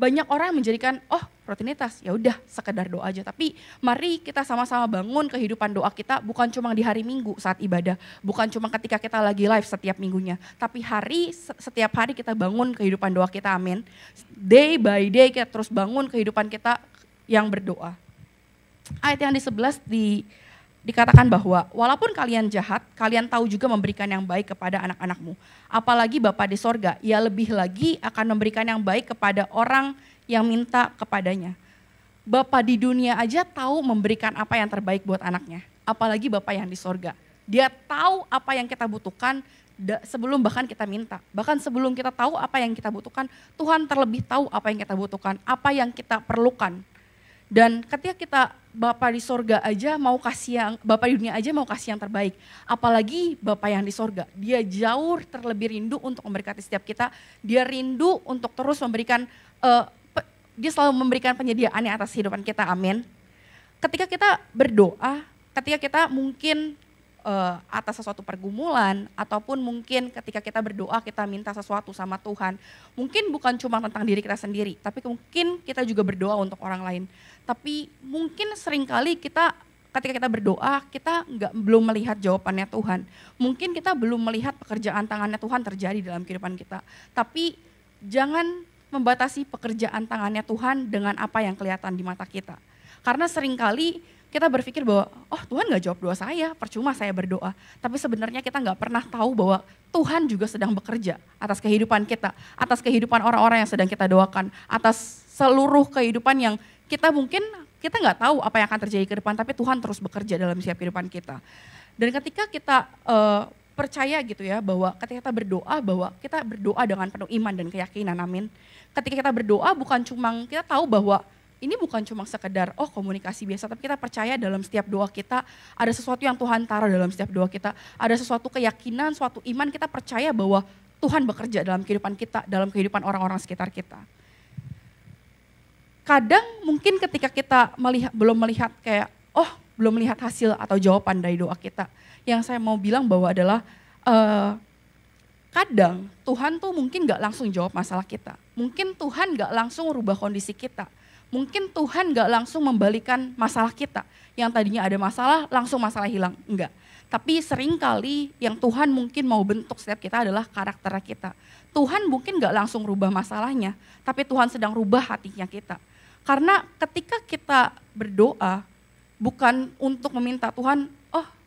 [SPEAKER 2] banyak orang yang menjadikan, rutinitas, ya udah sekedar doa aja. Tapi mari kita sama-sama bangun kehidupan doa kita, bukan cuma di hari Minggu saat ibadah, bukan cuma ketika kita lagi live setiap minggunya, tapi setiap hari kita bangun kehidupan doa kita, amin. Day by day kita terus bangun kehidupan kita yang berdoa. Ayat yang di-11 dikatakan bahwa walaupun kalian jahat, kalian tahu juga memberikan yang baik kepada anak-anakmu. Apalagi Bapa di sorga, ia lebih lagi akan memberikan yang baik kepada orang yang minta kepadanya. Bapa di dunia aja tahu memberikan apa yang terbaik buat anaknya. Apalagi Bapa yang di sorga. Dia tahu apa yang kita butuhkan sebelum bahkan kita minta. Bahkan sebelum kita tahu apa yang kita butuhkan, Tuhan terlebih tahu apa yang kita butuhkan, apa yang kita perlukan. Dan ketika kita Bapa di sorga aja mau kasih Bapa di dunia aja mau kasih yang terbaik. Apalagi Bapa yang di sorga, dia jauh terlebih rindu untuk memberkati setiap kita. Dia rindu untuk terus memberikan, dia selalu memberikan penyediaannya atas kehidupan kita, amin. Ketika kita berdoa, ketika kita mungkin atas sesuatu pergumulan, ataupun mungkin ketika kita berdoa kita minta sesuatu sama Tuhan, mungkin bukan cuma tentang diri kita sendiri, tapi mungkin kita juga berdoa untuk orang lain. Tapi mungkin seringkali ketika kita berdoa, kita belum melihat jawabannya Tuhan. Mungkin kita belum melihat pekerjaan tangannya Tuhan terjadi dalam kehidupan kita. Tapi jangan membatasi pekerjaan tangannya Tuhan dengan apa yang kelihatan di mata kita. Karena seringkali kita berpikir bahwa, Tuhan gak jawab doa saya, percuma saya berdoa. Tapi sebenarnya kita gak pernah tahu bahwa Tuhan juga sedang bekerja atas kehidupan kita, atas kehidupan orang-orang yang sedang kita doakan, atas seluruh kehidupan yang kita gak tahu apa yang akan terjadi ke depan, tapi Tuhan terus bekerja dalam setiap kehidupan kita. Dan ketika kita percaya gitu ya, bahwa ketika kita berdoa dengan penuh iman dan keyakinan, amin. Ketika kita berdoa bukan cuma kita tahu bahwa ini bukan cuma sekedar komunikasi biasa, tapi kita percaya dalam setiap doa kita ada sesuatu yang Tuhan taruh dalam setiap doa kita. Ada sesuatu keyakinan, suatu iman, kita percaya bahwa Tuhan bekerja dalam kehidupan kita, dalam kehidupan orang-orang sekitar kita. Kadang mungkin ketika kita belum melihat hasil atau jawaban dari doa kita. Yang saya mau bilang bahwa adalah kadang Tuhan tuh mungkin gak langsung jawab masalah kita. Mungkin Tuhan gak langsung rubah kondisi kita. Mungkin Tuhan gak langsung membalikan masalah kita. Yang tadinya ada masalah, langsung masalah hilang. Enggak. Tapi seringkali yang Tuhan mungkin mau bentuk setiap kita adalah karakter kita. Tuhan mungkin gak langsung rubah masalahnya, tapi Tuhan sedang rubah hatinya kita. Karena ketika kita berdoa, bukan untuk meminta Tuhan,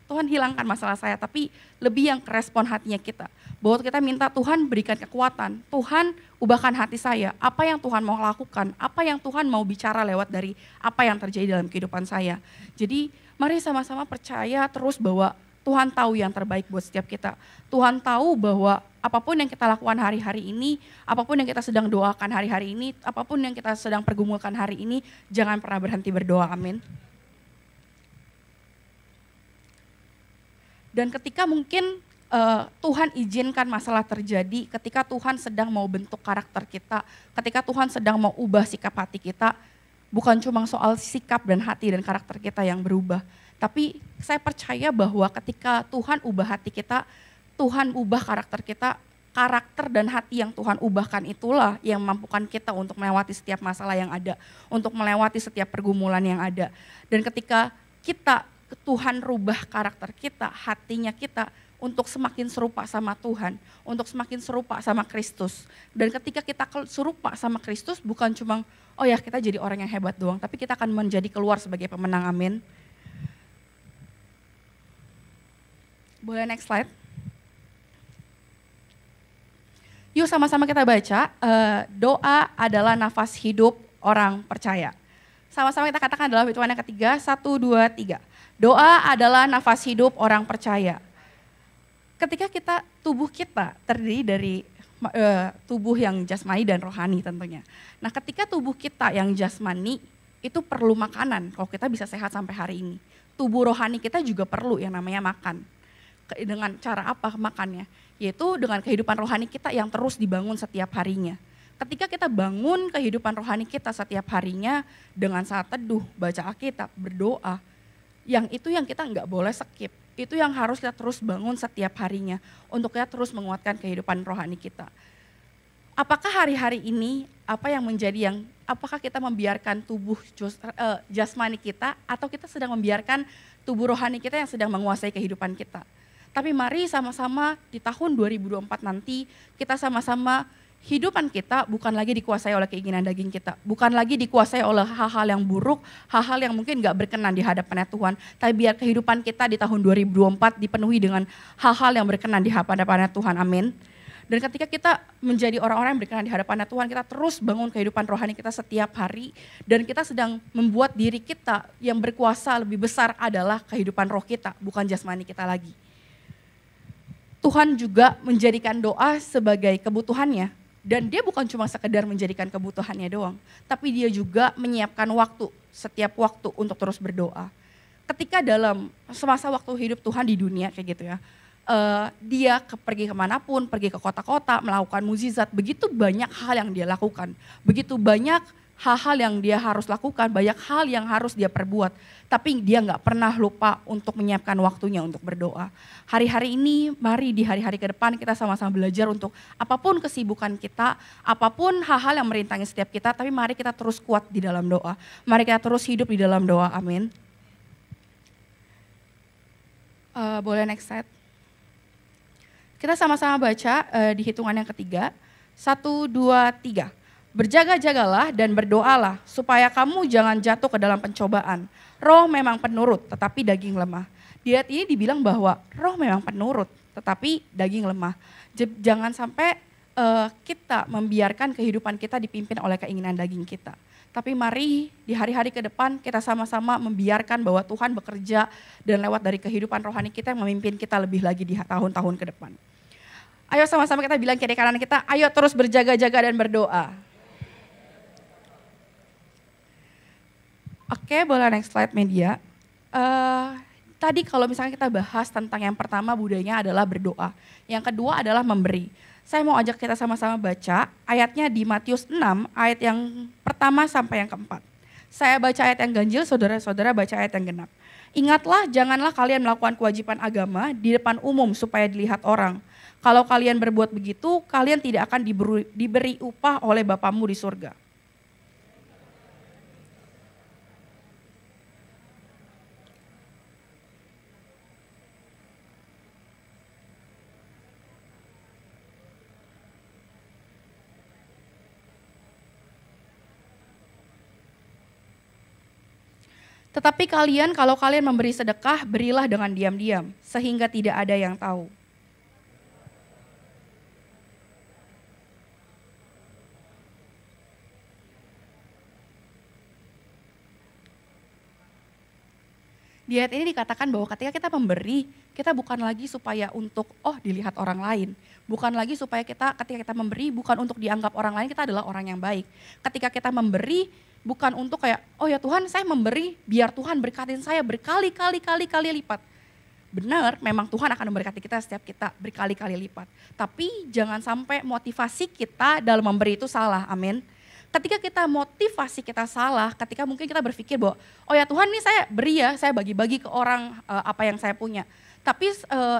[SPEAKER 2] Tuhan hilangkan masalah saya, tapi lebih yang respon hatinya kita. Bahwa kita minta Tuhan berikan kekuatan, Tuhan ubahkan hati saya, apa yang Tuhan mau lakukan, apa yang Tuhan mau bicara lewat dari apa yang terjadi dalam kehidupan saya. Jadi mari sama-sama percaya terus bahwa Tuhan tahu yang terbaik buat setiap kita. Tuhan tahu bahwa apapun yang kita lakukan hari-hari ini, apapun yang kita sedang doakan hari-hari ini, apapun yang kita sedang pergumulkan hari ini, jangan pernah berhenti berdoa, amin. Dan ketika mungkin Tuhan izinkan masalah terjadi, ketika Tuhan sedang mau bentuk karakter kita, ketika Tuhan sedang mau ubah sikap hati kita, bukan cuma soal sikap dan hati dan karakter kita yang berubah. Tapi saya percaya bahwa ketika Tuhan ubah hati kita, Tuhan ubah karakter kita, karakter dan hati yang Tuhan ubahkan itulah yang memampukan kita untuk melewati setiap masalah yang ada, untuk melewati setiap pergumulan yang ada. Dan ketika Tuhan rubah karakter kita, hatinya kita untuk semakin serupa sama Tuhan, untuk semakin serupa sama Kristus. Dan ketika kita serupa sama Kristus bukan cuma kita jadi orang yang hebat doang, tapi kita akan menjadi keluar sebagai pemenang, amin. Boleh next slide? Yuk sama-sama kita baca, doa adalah nafas hidup orang percaya. Sama-sama kita katakan dalam hitungan yang ketiga, 1, 2, 3. Doa adalah nafas hidup orang percaya. Ketika tubuh kita terdiri dari tubuh yang jasmani dan rohani tentunya. Nah ketika tubuh kita yang jasmani itu perlu makanan kalau kita bisa sehat sampai hari ini. Tubuh rohani kita juga perlu yang namanya makan. Dengan cara apa makannya? Yaitu dengan kehidupan rohani kita yang terus dibangun setiap harinya. Ketika kita bangun kehidupan rohani kita setiap harinya dengan saat teduh, baca Alkitab, berdoa, yang itu yang kita nggak boleh skip. Itu yang harus kita terus bangun setiap harinya untuk kita terus menguatkan kehidupan rohani kita. Apakah hari-hari ini apakah kita membiarkan tubuh jasmani kita atau kita sedang membiarkan tubuh rohani kita yang sedang menguasai kehidupan kita. Tapi mari sama-sama di tahun 2024 nanti kita sama-sama kehidupan kita bukan lagi dikuasai oleh keinginan daging kita. Bukan lagi dikuasai oleh hal-hal yang buruk, hal-hal yang mungkin gak berkenan di hadapannya Tuhan. Tapi biar kehidupan kita di tahun 2024 dipenuhi dengan hal-hal yang berkenan di hadapannya Tuhan. Amin. Dan ketika kita menjadi orang-orang yang berkenan di hadapannya Tuhan, kita terus bangun kehidupan rohani kita setiap hari. Dan kita sedang membuat diri kita yang berkuasa lebih besar adalah kehidupan roh kita, bukan jasmani kita lagi. Tuhan juga menjadikan doa sebagai kebutuhannya. Dan dia bukan cuma sekedar menjadikan kebutuhannya doang, tapi dia juga menyiapkan setiap waktu untuk terus berdoa. Ketika dalam semasa waktu hidup Tuhan di dunia kayak gitu ya, dia pergi kemanapun, pergi ke kota-kota, melakukan mukjizat, begitu banyak hal yang dia lakukan, begitu banyak hal-hal yang dia harus lakukan, banyak hal yang harus dia perbuat. Tapi dia gak pernah lupa untuk menyiapkan waktunya untuk berdoa. Hari-hari ini, mari di hari-hari ke depan kita sama-sama belajar untuk apapun kesibukan kita, apapun hal-hal yang merintangi setiap kita, tapi mari kita terus kuat di dalam doa. Mari kita terus hidup di dalam doa, amin. Boleh next slide. Kita sama-sama baca di hitungan yang ketiga, 1, 2, 3. Berjaga-jagalah dan berdoalah supaya kamu jangan jatuh ke dalam pencobaan. Roh memang penurut tetapi daging lemah. Di ayat ini dibilang bahwa roh memang penurut tetapi daging lemah. Jangan sampai kita membiarkan kehidupan kita dipimpin oleh keinginan daging kita. Tapi mari di hari-hari ke depan kita sama-sama membiarkan bahwa Tuhan bekerja dan lewat dari kehidupan rohani kita yang memimpin kita lebih lagi di tahun-tahun ke depan. Ayo sama-sama kita bilang kiri kanan kita, ayo terus berjaga-jaga dan berdoa. Oke, boleh next slide media. Tadi kalau misalnya kita bahas tentang yang pertama budayanya adalah berdoa. Yang kedua adalah memberi. Saya mau ajak kita sama-sama baca ayatnya di Matius 6, ayat yang pertama sampai yang keempat. Saya baca ayat yang ganjil, saudara-saudara baca ayat yang genap. Ingatlah, janganlah kalian melakukan kewajiban agama di depan umum supaya dilihat orang. Kalau kalian berbuat begitu, kalian tidak akan diberi upah oleh Bapamu di surga. Tetapi kalau kalian memberi sedekah, berilah dengan diam-diam, sehingga tidak ada yang tahu. Di ayat ini dikatakan bahwa ketika kita memberi, kita bukan lagi supaya untuk dilihat orang lain. Bukan lagi supaya ketika kita memberi, bukan untuk dianggap orang lain kita adalah orang yang baik. Ketika kita memberi, bukan untuk kayak, oh ya Tuhan saya memberi biar Tuhan berkatin saya berkali-kali lipat. Benar, memang Tuhan akan memberkati kita setiap kita berkali-kali lipat. Tapi jangan sampai motivasi kita dalam memberi itu salah, amin. Ketika kita motivasi kita salah, ketika mungkin kita berpikir bahwa, oh ya Tuhan nih saya beri ya, saya bagi-bagi ke orang apa yang saya punya. Tapi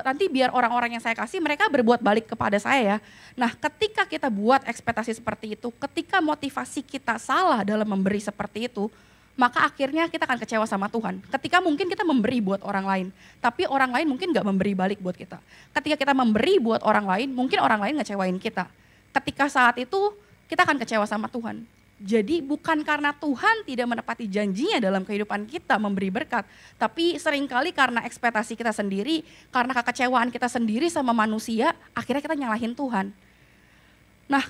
[SPEAKER 2] nanti biar orang-orang yang saya kasih mereka berbuat balik kepada saya ya. Nah ketika kita buat ekspektasi seperti itu, ketika motivasi kita salah dalam memberi seperti itu, maka akhirnya kita akan kecewa sama Tuhan. Ketika mungkin kita memberi buat orang lain, tapi orang lain mungkin gak memberi balik buat kita. Ketika kita memberi buat orang lain, mungkin orang lain ngecewain kita. Ketika saat itu kita akan kecewa sama Tuhan. Jadi bukan karena Tuhan tidak menepati janjinya dalam kehidupan kita memberi berkat, tapi seringkali karena ekspektasi kita sendiri, karena kekecewaan kita sendiri sama manusia, akhirnya kita nyalahin Tuhan. Nah,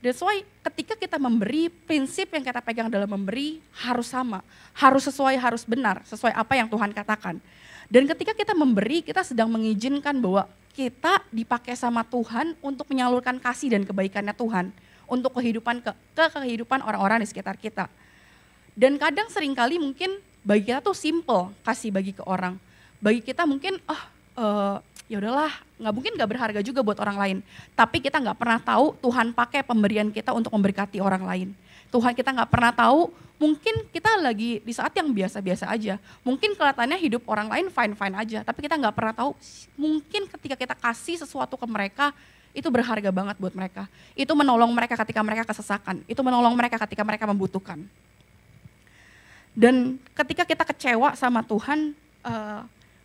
[SPEAKER 2] That's why ketika kita memberi, prinsip yang kita pegang dalam memberi harus sama. Harus sesuai, harus benar, sesuai apa yang Tuhan katakan. Dan ketika kita memberi, kita sedang mengizinkan bahwa kita dipakai sama Tuhan untuk menyalurkan kasih dan kebaikannya Tuhan. Untuk kehidupan kehidupan orang-orang di sekitar kita. Dan kadang seringkali mungkin bagi kita tuh simple kasih bagi ke orang. Bagi kita mungkin, ya udahlah, mungkin nggak berharga juga buat orang lain. Tapi kita nggak pernah tahu Tuhan pakai pemberian kita untuk memberkati orang lain. Tuhan kita nggak pernah tahu, mungkin kita lagi di saat yang biasa-biasa aja. Mungkin kelihatannya hidup orang lain fine-fine aja. Tapi kita nggak pernah tahu, mungkin ketika kita kasih sesuatu ke mereka, itu berharga banget buat mereka. Itu menolong mereka ketika mereka kesesakan. Itu menolong mereka ketika mereka membutuhkan. Dan ketika kita kecewa sama Tuhan,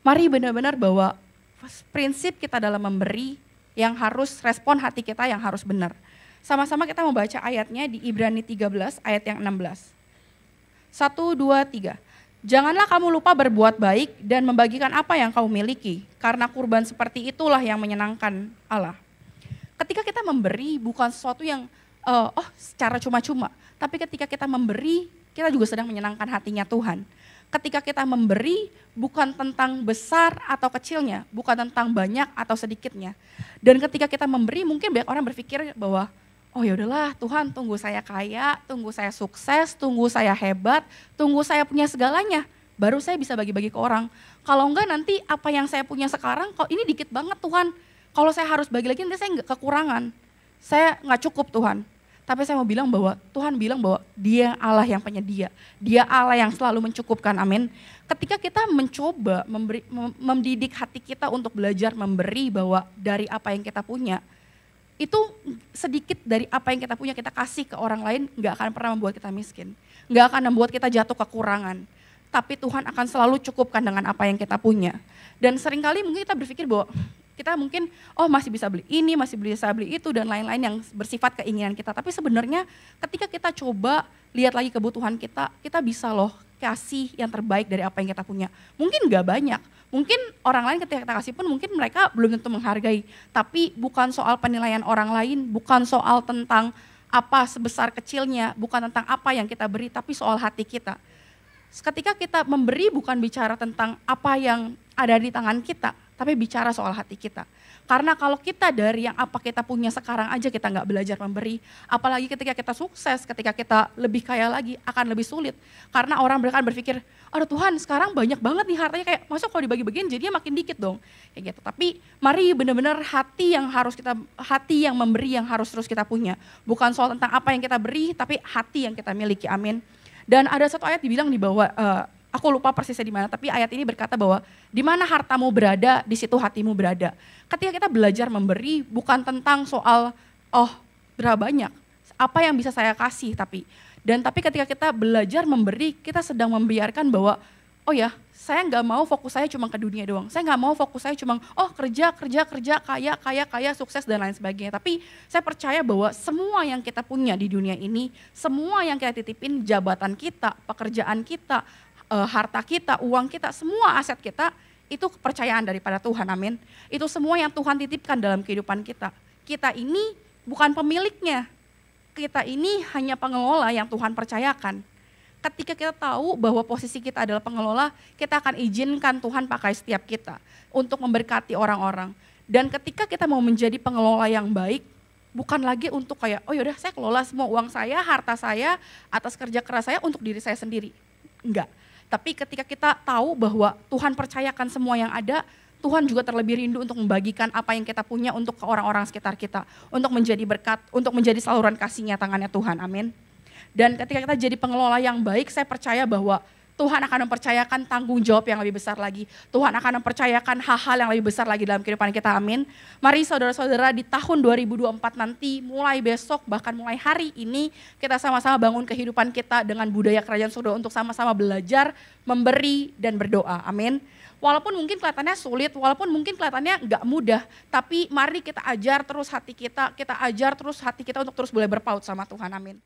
[SPEAKER 2] mari benar-benar bawa prinsip kita dalam memberi yang harus respon hati kita yang harus benar. Sama-sama kita membaca ayatnya di Ibrani 13 ayat yang 16. 1, 2, 3. Janganlah kamu lupa berbuat baik dan membagikan apa yang kamu miliki, karena kurban seperti itulah yang menyenangkan Allah. Ketika kita memberi bukan sesuatu yang secara cuma-cuma, tapi ketika kita memberi, kita juga sedang menyenangkan hatinya Tuhan. Ketika kita memberi bukan tentang besar atau kecilnya, bukan tentang banyak atau sedikitnya. Dan ketika kita memberi mungkin banyak orang berpikir bahwa oh ya udahlah Tuhan, tunggu saya kaya, tunggu saya sukses, tunggu saya hebat, tunggu saya punya segalanya, baru saya bisa bagi-bagi ke orang. Kalau enggak nanti apa yang saya punya sekarang, kok ini dikit banget Tuhan. Kalau saya harus bagi lagi nanti saya enggak kekurangan. Saya enggak cukup Tuhan. Tapi saya mau bilang bahwa Tuhan bilang bahwa Dia Allah yang penyedia. Dia Allah yang selalu mencukupkan, amin. Ketika kita mencoba mendidik hati kita untuk belajar memberi bahwa dari apa yang kita punya, itu sedikit dari apa yang kita punya kita kasih ke orang lain gak akan pernah membuat kita miskin. Gak akan membuat kita jatuh kekurangan. Tapi Tuhan akan selalu cukupkan dengan apa yang kita punya. Dan seringkali mungkin kita berpikir bahwa kita mungkin masih bisa beli ini, masih bisa beli itu dan lain-lain yang bersifat keinginan kita. Tapi sebenarnya ketika kita coba lihat lagi kebutuhan kita, kita bisa loh kasih yang terbaik dari apa yang kita punya. Mungkin gak banyak, mungkin orang lain ketika kita kasih pun mungkin mereka belum tentu menghargai. Tapi bukan soal penilaian orang lain, bukan soal tentang apa sebesar kecilnya, bukan tentang apa yang kita beri, tapi soal hati kita. Ketika kita memberi bukan bicara tentang apa yang ada di tangan kita, tapi bicara soal hati kita. Karena kalau kita dari yang apa kita punya sekarang aja kita nggak belajar memberi, apalagi ketika kita sukses, ketika kita lebih kaya lagi akan lebih sulit. Karena orang akan berpikir, aduh Tuhan sekarang banyak banget nih hartanya, kayak masa kalau dibagi-bagiin jadinya makin dikit dong. Kayak gitu. Tapi mari benar-benar hati yang memberi yang harus terus kita punya. Bukan soal tentang apa yang kita beri, tapi hati yang kita miliki, amin. Dan ada satu ayat dibilang di bawah, aku lupa persisnya di mana, tapi ayat ini berkata bahwa di mana hartamu berada, di situ hatimu berada. Ketika kita belajar memberi bukan tentang soal berapa banyak, apa yang bisa saya kasih tapi ketika kita belajar memberi, kita sedang membiarkan bahwa saya nggak mau fokus saya cuma ke dunia doang. Saya nggak mau fokus saya cuma kerja, kaya, sukses dan lain sebagainya. Tapi saya percaya bahwa semua yang kita punya di dunia ini, semua yang kita titipin, jabatan kita, pekerjaan kita, harta kita, uang kita, semua aset kita, itu kepercayaan daripada Tuhan, amin. Itu semua yang Tuhan titipkan dalam kehidupan kita. Kita ini bukan pemiliknya, kita ini hanya pengelola yang Tuhan percayakan. Ketika kita tahu bahwa posisi kita adalah pengelola, kita akan izinkan Tuhan pakai setiap kita untuk memberkati orang-orang. Dan ketika kita mau menjadi pengelola yang baik, bukan lagi untuk kayak, yaudah saya kelola semua uang saya, harta saya, atas kerja keras saya untuk diri saya sendiri. Enggak. Tapi ketika kita tahu bahwa Tuhan percayakan semua yang ada, Tuhan juga terlebih rindu untuk membagikan apa yang kita punya untuk ke orang-orang sekitar kita. Untuk menjadi berkat, untuk menjadi saluran kasih-Nya tangannya Tuhan, amin. Dan ketika kita jadi pengelola yang baik, saya percaya bahwa Tuhan akan mempercayakan tanggung jawab yang lebih besar lagi. Tuhan akan mempercayakan hal-hal yang lebih besar lagi dalam kehidupan kita, amin. Mari saudara-saudara di tahun 2024 nanti, mulai besok bahkan mulai hari ini, kita sama-sama bangun kehidupan kita dengan budaya kerajaan surga untuk sama-sama belajar, memberi dan berdoa, amin. Walaupun mungkin kelihatannya sulit, walaupun mungkin kelihatannya nggak mudah, tapi mari kita ajar terus hati kita ajar terus hati kita untuk terus boleh berpaut sama Tuhan, amin.